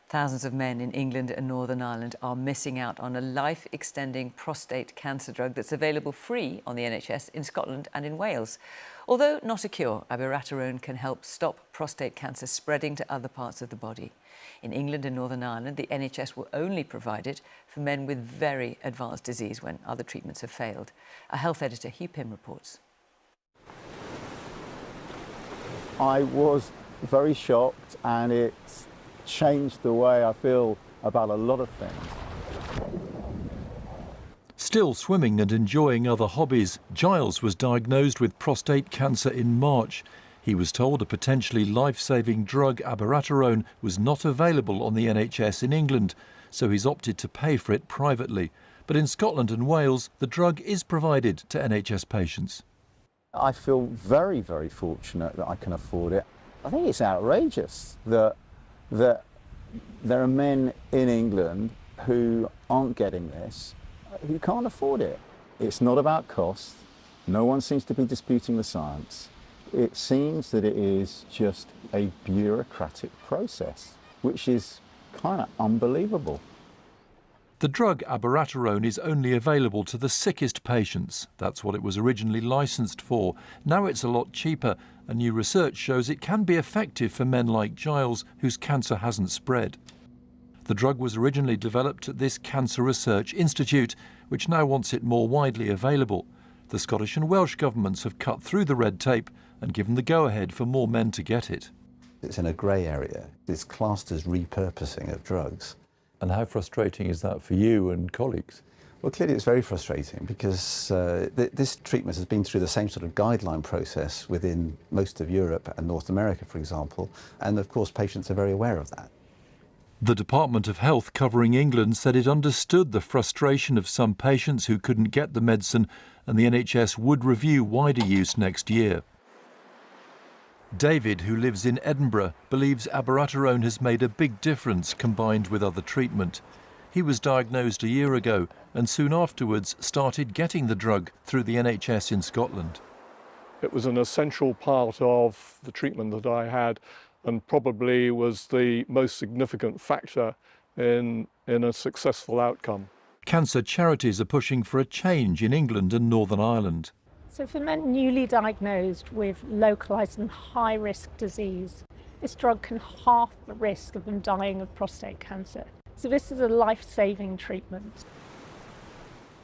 Thousands of men in England and Northern Ireland are missing out on a life-extending prostate cancer drug that's available free on the NHS in Scotland and in Wales. Although not a cure, Abiraterone can help stop prostate cancer spreading to other parts of the body. In England and Northern Ireland, the NHS will only provide it for men with very advanced disease when other treatments have failed. Our health editor, Hugh Pym, reports. I was very shocked, and it's changed the way I feel about a lot of things. Still swimming and enjoying other hobbies, Giles was diagnosed with prostate cancer in March. He was told a potentially life-saving drug, Abiraterone, was not available on the NHS in England, so he's opted to pay for it privately. But in Scotland and Wales, the drug is provided to NHS patients. I feel very, very fortunate that I can afford it. I think it's outrageous that there are men in England who aren't getting this, who can't afford it. It's not about cost. No one seems to be disputing the science. It seems that it is just a bureaucratic process, which is kind of unbelievable. The drug Abiraterone is only available to the sickest patients. That's what it was originally licensed for. Now it's a lot cheaper, and new research shows it can be effective for men like Giles, whose cancer hasn't spread. The drug was originally developed at this Cancer Research Institute, which now wants it more widely available. The Scottish and Welsh governments have cut through the red tape and given the go-ahead for more men to get it. It's in a grey area. It's classed as repurposing of drugs. And how frustrating is that for you and colleagues? Well, clearly it's very frustrating because this treatment has been through the same sort of guideline process within most of Europe and North America, for example, and of course patients are very aware of that. The Department of Health covering England said it understood the frustration of some patients who couldn't get the medicine, and the NHS would review wider use next year. David, who lives in Edinburgh, believes Abiraterone has made a big difference combined with other treatment. He was diagnosed a year ago and soon afterwards started getting the drug through the NHS in Scotland. It was an essential part of the treatment that I had, and probably was the most significant factor in a successful outcome. Cancer charities are pushing for a change in England and Northern Ireland. So for men newly diagnosed with localised and high-risk disease, this drug can halve the risk of them dying of prostate cancer. So this is a life-saving treatment.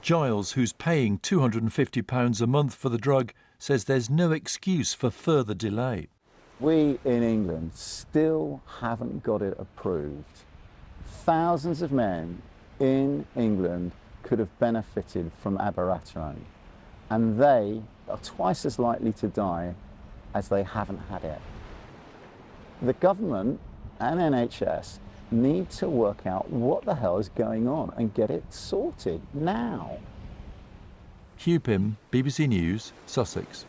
Giles, who's paying £250 a month for the drug, says there's no excuse for further delay. We in England still haven't got it approved. Thousands of men in England could have benefited from Abiraterone, and they are twice as likely to die as they haven't had it. The government and NHS need to work out what the hell is going on and get it sorted now. Hugh Pym, BBC News, Sussex.